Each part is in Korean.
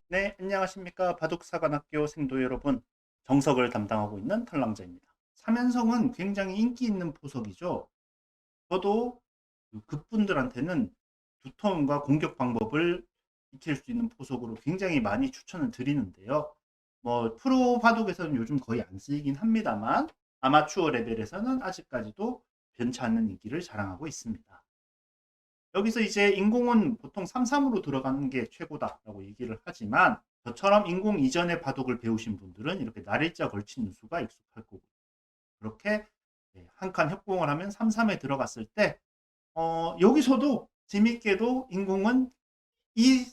네, 안녕하십니까. 바둑사관학교 생도 여러분. 정석을 담당하고 있는 털랑자입니다. 삼연성은 굉장히 인기 있는 포석이죠. 저도 그 극분들한테는 두터움과 공격 방법을 익힐 수 있는 포석으로 굉장히 많이 추천을 드리는데요. 뭐 프로 바둑에서는 요즘 거의 안 쓰이긴 합니다만 아마추어 레벨에서는 아직까지도 변치 않는 인기를 자랑하고 있습니다. 여기서 이제 인공은 보통 3-3으로 들어가는 게 최고다라고 얘기를 하지만 저처럼 인공 이전의 바둑을 배우신 분들은 이렇게 날일자 걸친 누수가 익숙할 거고 그렇게 한 칸 협공을 하면 3-3에 들어갔을 때 여기서도 재밌게도 인공은 이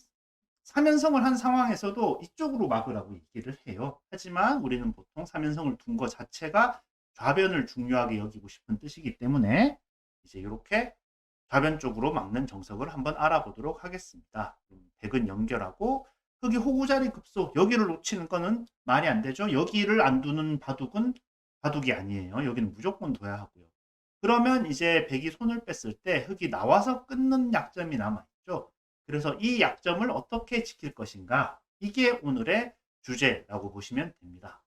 3연성을 한 상황에서도 이쪽으로 막으라고 얘기를 해요. 하지만 우리는 보통 3연성을 둔 것 자체가 좌변을 중요하게 여기고 싶은 뜻이기 때문에 이제 이렇게 좌변 쪽으로 막는 정석을 한번 알아보도록 하겠습니다. 백은 연결하고 흙이 호구자리 급소 여기를 놓치는 거는 말이 안 되죠. 여기를 안 두는 바둑은 바둑이 아니에요. 여기는 무조건 둬야 하고요. 그러면 이제 백이 손을 뺐을 때 흙이 나와서 끊는 약점이 남아있죠. 그래서 이 약점을 어떻게 지킬 것인가 이게 오늘의 주제라고 보시면 됩니다.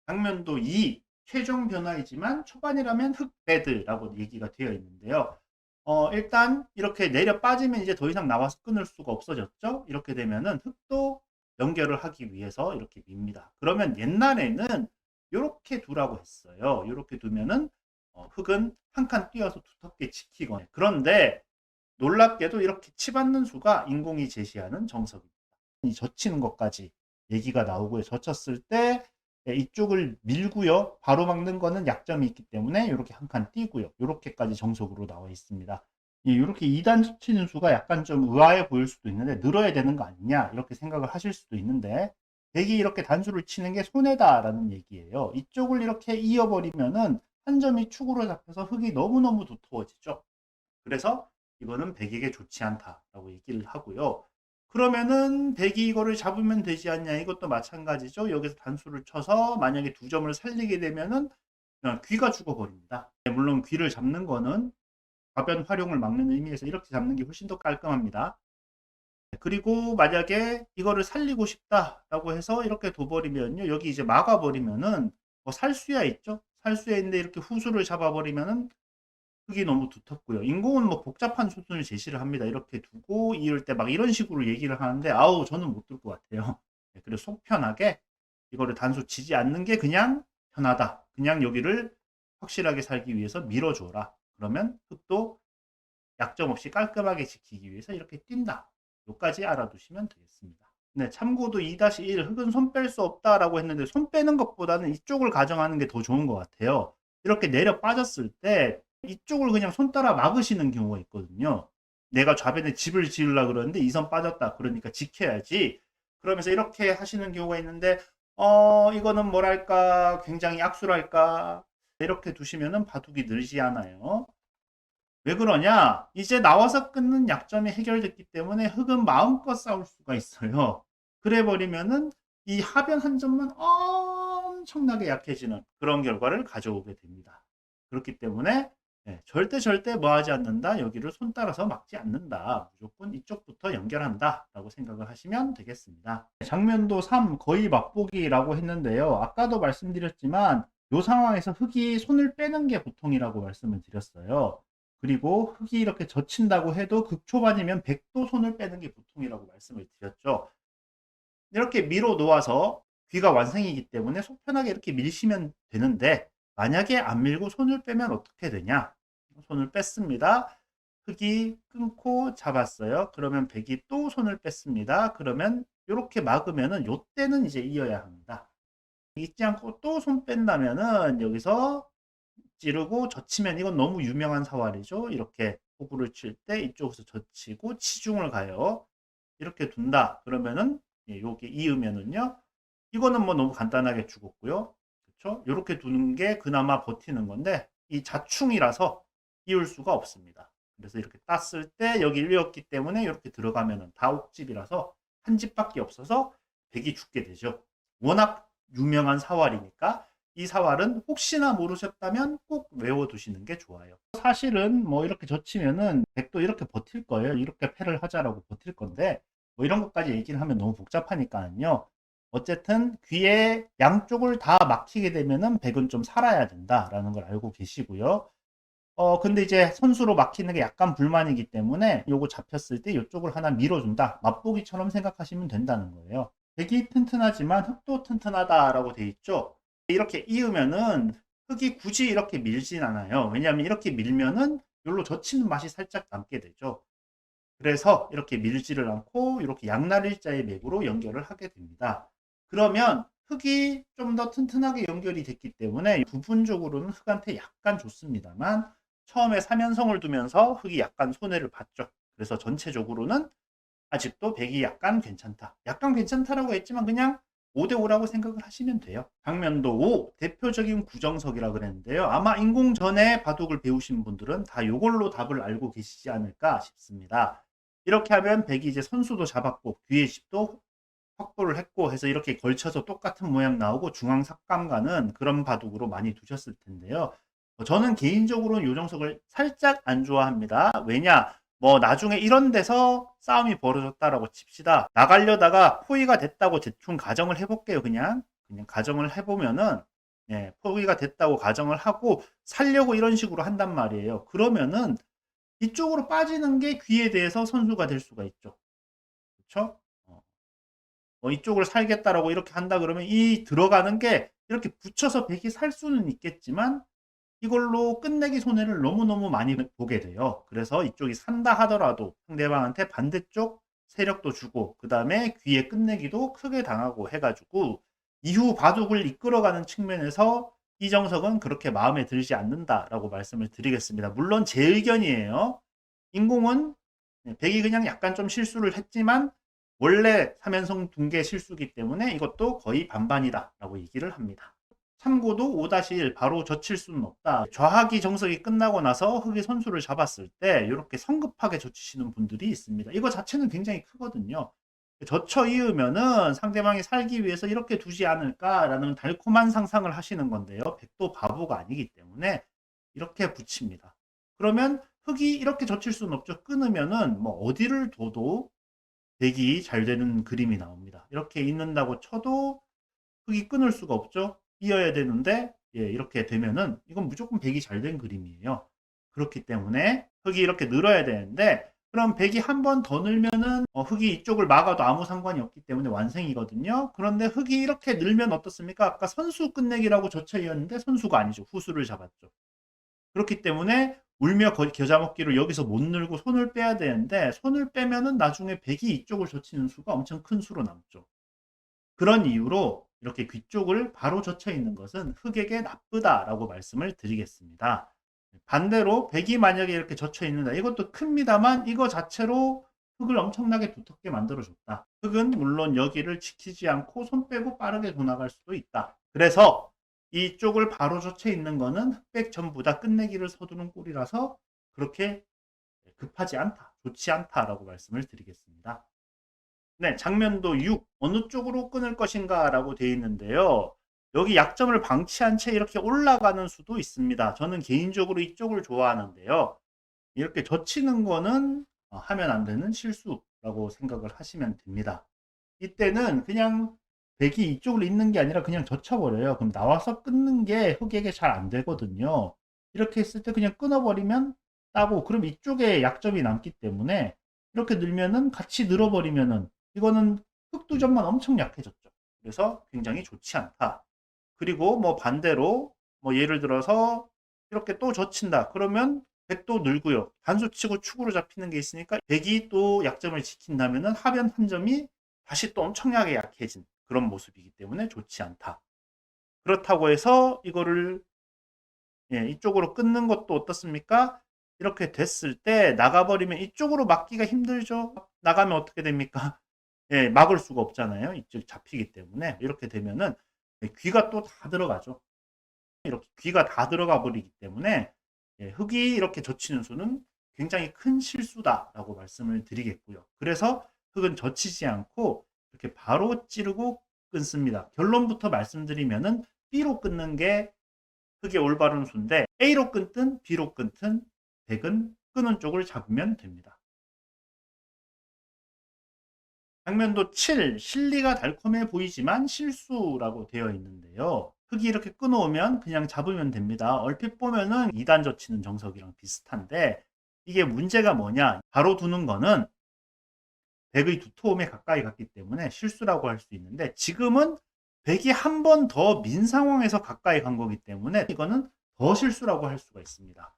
장면도 2 최종 변화이지만 초반이라면 흑배드라고 얘기가 되어 있는데요. 일단 이렇게 내려 빠지면 이제 더 이상 나와서 끊을 수가 없어졌죠. 이렇게 되면은 흙도 연결을 하기 위해서 이렇게 밉니다. 그러면 옛날에는 이렇게 두라고 했어요. 이렇게 두면은 흙은 한 칸 뛰어서 두텁게 지키거나. 그런데 놀랍게도 이렇게 치받는 수가 인공이 제시하는 정석입니다. 이 젖히는 것까지 얘기가 나오고요. 젖혔을 때 이쪽을 밀고요. 바로 막는 거는 약점이 있기 때문에 이렇게 한 칸 띄고요. 이렇게까지 정석으로 나와 있습니다. 이렇게 2단 젖히는 수가 약간 좀 의아해 보일 수도 있는데 늘어야 되는 거 아니냐 이렇게 생각을 하실 수도 있는데 백이 이렇게 단수를 치는 게 손해다라는 얘기예요. 이쪽을 이렇게 이어버리면은 한 점이 축으로 잡혀서 흙이 너무너무 두터워지죠. 그래서 이거는 백에게 좋지 않다라고 얘기를 하고요. 그러면은 백이 이거를 잡으면 되지 않냐 이것도 마찬가지죠. 여기서 단수를 쳐서 만약에 두 점을 살리게 되면은 그냥 귀가 죽어버립니다. 물론 귀를 잡는 거는 좌변 활용을 막는 의미에서 이렇게 잡는 게 훨씬 더 깔끔합니다. 그리고 만약에 이거를 살리고 싶다라고 해서 이렇게 둬버리면요. 여기 이제 막아버리면은 뭐 살수야 있죠. 살수야 있는데 이렇게 후수를 잡아버리면은 흙이 너무 두텁고요. 인공은 뭐 복잡한 수순을 제시를 합니다. 이렇게 두고 이을 때 막 이런 식으로 얘기를 하는데 아우 저는 못 들 것 같아요. 그래서 속 편하게 이거를 단수 치지 않는 게 그냥 편하다. 그냥 여기를 확실하게 살기 위해서 밀어줘라. 그러면 흙도 약점 없이 깔끔하게 지키기 위해서 이렇게 뛴다. 요까지 알아두시면 되겠습니다. 네, 참고도 2-1 흙은 손 뺄 수 없다라고 했는데 손 빼는 것보다는 이쪽을 가정하는 게 더 좋은 것 같아요. 이렇게 내려 빠졌을 때 이쪽을 그냥 손 따라 막으시는 경우가 있거든요. 내가 좌변에 집을 지으려고 그러는데 이 선 빠졌다. 그러니까 지켜야지. 그러면서 이렇게 하시는 경우가 있는데 이거는 뭐랄까 굉장히 악수랄까 이렇게 두시면은 바둑이 늘지 않아요. 왜 그러냐? 이제 나와서 끊는 약점이 해결됐기 때문에 흙은 마음껏 싸울 수가 있어요. 그래 버리면은 이 하변 한 점만 엄청나게 약해지는 그런 결과를 가져오게 됩니다. 그렇기 때문에 절대 뭐 하지 않는다. 여기를 손 따라서 막지 않는다. 무조건 이쪽부터 연결한다. 라고 생각을 하시면 되겠습니다. 장면도 3 거의 맛보기라고 했는데요. 아까도 말씀드렸지만 이 상황에서 흙이 손을 빼는 게 보통이라고 말씀을 드렸어요. 그리고 흙이 이렇게 젖힌다고 해도 극초반이면 100도 손을 빼는 게 보통이라고 말씀을 드렸죠. 이렇게 밀어 놓아서 귀가 완성이기 때문에 속 편하게 이렇게 밀시면 되는데 만약에 안 밀고 손을 빼면 어떻게 되냐? 손을 뺐습니다. 흙이 끊고 잡았어요. 그러면 백이 또 손을 뺐습니다. 그러면 이렇게 막으면은 요때는 이제 이어야 합니다. 잊지 않고 또 손 뺀다면은 여기서 찌르고 젖히면 이건 너무 유명한 사활이죠. 이렇게 호구를 칠 때 이쪽에서 젖히고 치중을 가요. 이렇게 둔다. 그러면은 여기 이으면은요. 이거는 뭐 너무 간단하게 죽었고요. 그렇죠? 이렇게 두는 게 그나마 버티는 건데 이 자충이라서 이을 수가 없습니다. 그래서 이렇게 땄을 때 여기 1이었기 때문에 이렇게 들어가면은 다 옥집이라서 한 집밖에 없어서 백이 죽게 되죠. 워낙 유명한 사활이니까 이 사활은 혹시나 모르셨다면 꼭 외워두시는 게 좋아요. 사실은 뭐 이렇게 젖히면은 백도 이렇게 버틸 거예요. 이렇게 패를 하자라고 버틸 건데 뭐 이런 것까지 얘기를 하면 너무 복잡하니까요. 어쨌든 귀에 양쪽을 다 막히게 되면은 백은 좀 살아야 된다라는 걸 알고 계시고요. 근데 이제 선수로 막히는 게 약간 불만이기 때문에 요거 잡혔을 때 이쪽을 하나 밀어준다. 맛보기처럼 생각하시면 된다는 거예요. 백이 튼튼하지만 흙도 튼튼하다라고 돼 있죠. 이렇게 이으면은 흙이 굳이 이렇게 밀진 않아요. 왜냐하면 이렇게 밀면은 요로 젖히는 맛이 살짝 남게 되죠. 그래서 이렇게 밀지를 않고 이렇게 양날일자의 맥으로 연결을 하게 됩니다. 그러면 흙이 좀 더 튼튼하게 연결이 됐기 때문에 부분적으로는 흙한테 약간 좋습니다만 처음에 3연성을 두면서 흙이 약간 손해를 봤죠. 그래서 전체적으로는 아직도 백이 약간 괜찮다. 약간 괜찮다라고 했지만 그냥 5대5라고 생각을 하시면 돼요. 장면도 5, 대표적인 구정석이라 그랬는데요. 아마 인공 전에 바둑을 배우신 분들은 다 이걸로 답을 알고 계시지 않을까 싶습니다. 이렇게 하면 백이 이제 선수도 잡았고 귀의 집도 확보를 했고 해서 이렇게 걸쳐서 똑같은 모양 나오고 중앙 삭감 가는 그런 바둑으로 많이 두셨을 텐데요. 저는 개인적으로는 요정석을 살짝 안 좋아합니다. 왜냐? 뭐 나중에 이런 데서 싸움이 벌어졌다라고 칩시다. 나가려다가 포위가 됐다고 대충 가정을 해볼게요. 그냥 가정을 해보면은 포위가 됐다고 가정을 하고 살려고 이런 식으로 한단 말이에요. 그러면은 이쪽으로 빠지는 게 귀에 대해서 선수가 될 수가 있죠. 그렇죠? 이쪽을 살겠다라고 이렇게 한다 그러면 이 들어가는 게 이렇게 붙여서 백이 살 수는 있겠지만 이걸로 끝내기 손해를 너무너무 많이 보게 돼요. 그래서 이쪽이 산다 하더라도 상대방한테 반대쪽 세력도 주고 그 다음에 귀에 끝내기도 크게 당하고 해가지고 이후 바둑을 이끌어가는 측면에서 이정석은 그렇게 마음에 들지 않는다라고 말씀을 드리겠습니다. 물론 제 의견이에요. 인공은 백이 그냥 약간 좀 실수를 했지만 원래 3연성 둔게 실수기 때문에 이것도 거의 반반이다라고 얘기를 합니다. 참고도 5-1 바로 젖힐 수는 없다. 좌하기 정석이 끝나고 나서 흑이 선수를 잡았을 때 이렇게 성급하게 젖히시는 분들이 있습니다. 이거 자체는 굉장히 크거든요. 젖혀 이으면은 상대방이 살기 위해서 이렇게 두지 않을까라는 달콤한 상상을 하시는 건데요. 백도 바보가 아니기 때문에 이렇게 붙입니다. 그러면 흑이 이렇게 젖힐 수는 없죠. 끊으면은 뭐 어디를 둬도 백이 잘 되는 그림이 나옵니다. 이렇게 있는다고 쳐도 흑이 끊을 수가 없죠. 이어야 되는데 이렇게 되면은 이건 무조건 백이 잘 된 그림이에요. 그렇기 때문에 흑이 이렇게 늘어야 되는데 그럼 백이 한 번 더 늘면은 흑이 이쪽을 막아도 아무 상관이 없기 때문에 완승이거든요. 그런데 흑이 이렇게 늘면 어떻습니까? 아까 선수 끝내기라고 저차이였는데 선수가 아니죠. 후수를 잡았죠. 그렇기 때문에 울며 겨자 먹기로 여기서 못 늘고 손을 빼야 되는데 손을 빼면은 나중에 백이 이쪽을 젖히는 수가 엄청 큰 수로 남죠. 그런 이유로 이렇게 귀 쪽을 바로 젖혀 있는 것은 흑에게 나쁘다라고 말씀을 드리겠습니다. 반대로 백이 만약에 이렇게 젖혀 있는다. 이것도 큽니다만 이거 자체로 흑을 엄청나게 두텁게 만들어줬다. 흑은 물론 여기를 지키지 않고 손 빼고 빠르게 도나갈 수도 있다. 그래서 이쪽을 바로 젖혀 있는 거는 흑백 전부 다 끝내기를 서두른 꼴이라서 그렇게 급하지 않다, 좋지 않다라고 말씀을 드리겠습니다. 네, 장면도 6 어느 쪽으로 끊을 것인가 라고 되어 있는데요. 여기 약점을 방치한 채 이렇게 올라가는 수도 있습니다. 저는 개인적으로 이쪽을 좋아하는데요. 이렇게 젖히는 거는 하면 안 되는 실수라고 생각을 하시면 됩니다. 이때는 그냥 백이 이쪽으로 있는 게 아니라 그냥 젖혀버려요. 그럼 나와서 끊는 게 흑에게 잘 안 되거든요. 이렇게 했을 때 그냥 끊어버리면 따고 그럼 이쪽에 약점이 남기 때문에 이렇게 늘면은 같이 늘어버리면은 이거는 흑두점만 엄청 약해졌죠. 그래서 굉장히 좋지 않다. 그리고 뭐 반대로 뭐 예를 들어서 이렇게 또 젖힌다. 그러면 백도 늘고요. 단수 치고 축으로 잡히는 게 있으니까 백이 또 약점을 지킨다면은 하변 한 점이 다시 또 엄청나게 약해진 그런 모습이기 때문에 좋지 않다. 그렇다고 해서 이거를 이쪽으로 끊는 것도 어떻습니까? 이렇게 됐을 때 나가버리면 이쪽으로 막기가 힘들죠. 나가면 어떻게 됩니까? 막을 수가 없잖아요. 이쪽 잡히기 때문에 이렇게 되면은 귀가 또 다 들어가죠. 이렇게 귀가 다 들어가 버리기 때문에 흑이 이렇게 젖히는 수는 굉장히 큰 실수다라고 말씀을 드리겠고요. 그래서 흑은 젖히지 않고 이렇게 바로 찌르고 끊습니다. 결론부터 말씀드리면은 B로 끊는 게 흑의 올바른 수인데 A로 끊든 B로 끊든 백은 끄는 쪽을 잡으면 됩니다. 장면도 7, 실리가 달콤해 보이지만 실수라고 되어 있는데요. 흙이 이렇게 끊어오면 그냥 잡으면 됩니다. 얼핏 보면은 2단 젖히는 정석이랑 비슷한데 이게 문제가 뭐냐? 바로 두는 거는 백의 두터움에 가까이 갔기 때문에 실수라고 할 수 있는데 지금은 백이 한 번 더 민 상황에서 가까이 간 거기 때문에 이거는 더 실수라고 할 수가 있습니다.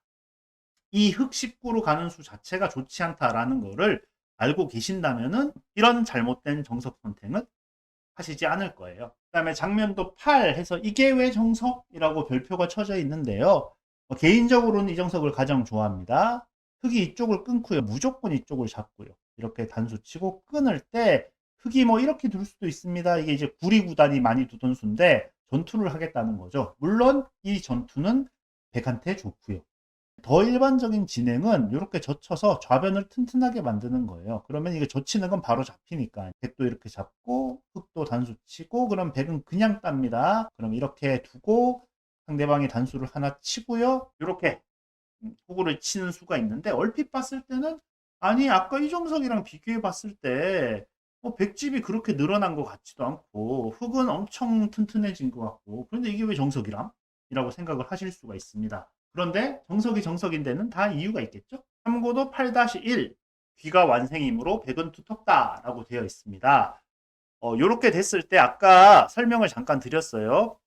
이 흑 19로 가는 수 자체가 좋지 않다라는 거를 알고 계신다면은 이런 잘못된 정석 선택은 하시지 않을 거예요. 그 다음에 장면도 8 해서 이게 왜 정석이라고 별표가 쳐져 있는데요. 개인적으로는 이 정석을 가장 좋아합니다. 흑이 이쪽을 끊고요. 무조건 이쪽을 잡고요. 이렇게 단수 치고 끊을 때 흑이 뭐 이렇게 둘 수도 있습니다. 이게 이제 구리구단이 많이 두던 수인데 전투를 하겠다는 거죠. 물론 이 전투는 백한테 좋고요. 더 일반적인 진행은 이렇게 젖혀서 좌변을 튼튼하게 만드는 거예요. 그러면 이게 젖히는 건 바로 잡히니까 백도 이렇게 잡고 흑도 단수 치고 그럼 백은 그냥 땁니다. 그럼 이렇게 두고 상대방이 단수를 하나 치고요. 이렇게 호구를 치는 수가 있는데 얼핏 봤을 때는 아니 아까 이정석이랑 비교해 봤을 때 백집이 그렇게 늘어난 것 같지도 않고 흑은 엄청 튼튼해진 것 같고 그런데 이게 왜 정석이람? 이라고 생각을 하실 수가 있습니다. 그런데 정석이 정석인 데는 다 이유가 있겠죠? 참고도 8-1 귀가 완생이므로 백은 두텁다 라고 되어 있습니다. 요렇게 됐을 때 아까 설명을 잠깐 드렸어요.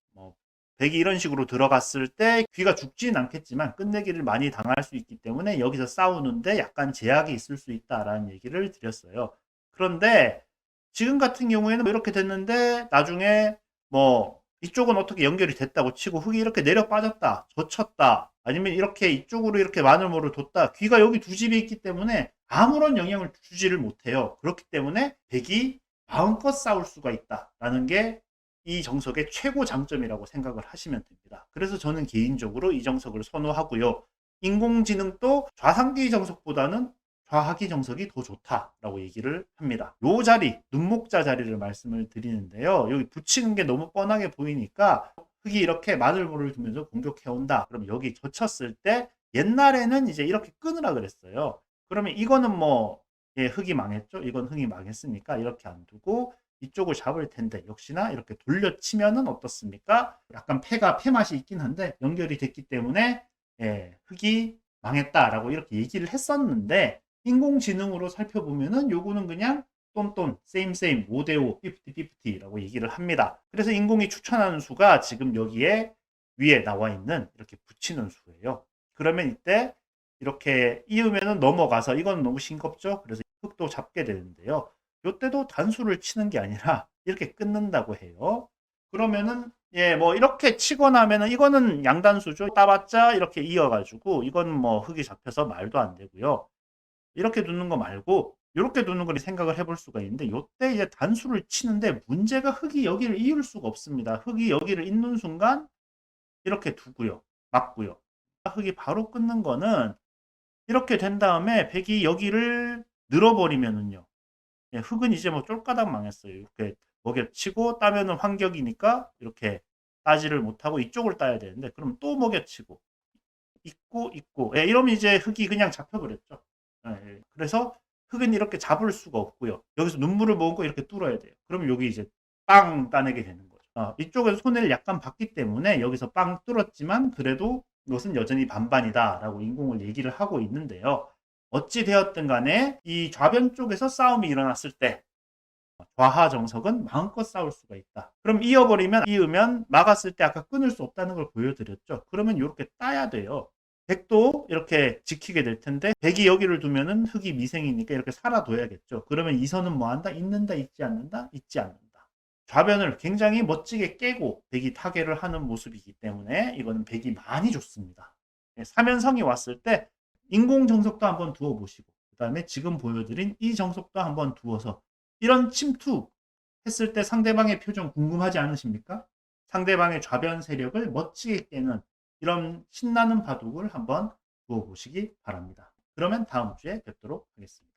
백이 이런 식으로 들어갔을 때 귀가 죽지는 않겠지만 끝내기를 많이 당할 수 있기 때문에 여기서 싸우는데 약간 제약이 있을 수 있다라는 얘기를 드렸어요. 그런데 지금 같은 경우에는 이렇게 됐는데 나중에 뭐 이쪽은 어떻게 연결이 됐다고 치고 흙이 이렇게 내려 빠졌다, 젖혔다, 아니면 이렇게 이쪽으로 이렇게 마늘모를 뒀다. 귀가 여기 두 집이 있기 때문에 아무런 영향을 주지를 못해요. 그렇기 때문에 백이 마음껏 싸울 수가 있다라는 게 이 정석의 최고 장점이라고 생각을 하시면 됩니다. 그래서 저는 개인적으로 이 정석을 선호하고요. 인공지능도 좌상기 정석보다는 좌하기 정석이 더 좋다라고 얘기를 합니다. 요 자리, 눈목자 자리를 말씀을 드리는데요. 여기 붙이는 게 너무 뻔하게 보이니까 흙이 이렇게 마늘볼을 두면서 공격해온다. 그럼 여기 젖혔을 때 옛날에는 이제 이렇게 끊으라 그랬어요. 그러면 이거는 뭐 예, 흙이 망했죠. 이건 흙이 망했으니까 이렇게 안 두고 이쪽을 잡을 텐데 역시나 이렇게 돌려치면은 어떻습니까? 약간 패맛이 있긴 한데 연결이 됐기 때문에 예, 흙이 망했다라고 이렇게 얘기를 했었는데 인공지능으로 살펴보면은 요거는 그냥 똔똔, 세임, 5대5, 50-50라고 얘기를 합니다. 그래서 인공이 추천하는 수가 지금 여기에 위에 나와 있는 이렇게 붙이는 수예요. 그러면 이때 이렇게 이으면은 넘어가서 이건 너무 싱겁죠? 그래서 흙도 잡게 되는데요. 요때도 단수를 치는 게 아니라 이렇게 끊는다고 해요. 그러면은 예, 뭐 이렇게 치고 나면은 이거는 양단수죠. 따봤자 이렇게 이어가지고 이건 뭐 흙이 잡혀서 말도 안 되고요. 이렇게 두는 거 말고 이렇게 두는 걸 생각을 해볼 수가 있는데 이때 이제 단수를 치는데 문제가 흙이 여기를 이을 수가 없습니다. 흙이 여기를 잇는 순간 이렇게 두고요. 맞고요. 흙이 바로 끊는 거는 이렇게 된 다음에 백이 여기를 늘어버리면은요. 예, 흙은 이제 뭐 쫄가닥 망했어요. 이렇게 먹여치고 따면은 환격이니까 이렇게 따지를 못하고 이쪽을 따야 되는데 그럼 또 먹여치고 있고 예, 이러면 이제 흙이 그냥 잡혀버렸죠. 예, 예. 그래서 흙은 이렇게 잡을 수가 없고요. 여기서 눈물을 머금고 이렇게 뚫어야 돼요. 그럼 여기 이제 빵 따내게 되는 거죠. 이쪽에서 손해를 약간 봤기 때문에 여기서 빵 뚫었지만 그래도 이것은 여전히 반반이다라고 인공을 얘기를 하고 있는데요. 어찌 되었든 간에 이 좌변 쪽에서 싸움이 일어났을 때 좌하 정석은 마음껏 싸울 수가 있다. 그럼 이으면 막았을 때 아까 끊을 수 없다는 걸 보여드렸죠. 그러면 이렇게 따야 돼요. 백도 이렇게 지키게 될 텐데 백이 여기를 두면은 흙이 미생이니까 이렇게 살아둬야겠죠. 그러면 이 선은 뭐 한다? 있는다, 있지 않는다? 있지 않는다. 좌변을 굉장히 멋지게 깨고 백이 타개를 하는 모습이기 때문에 이거는 백이 많이 좋습니다. 3연성이 왔을 때 인공 정석도 한번 두어 보시고 그 다음에 지금 보여드린 이 정석도 한번 두어서 이런 침투 했을 때 상대방의 표정 궁금하지 않으십니까? 상대방의 좌변 세력을 멋지게 깨는 이런 신나는 바둑을 한번 두어 보시기 바랍니다. 그러면 다음 주에 뵙도록 하겠습니다.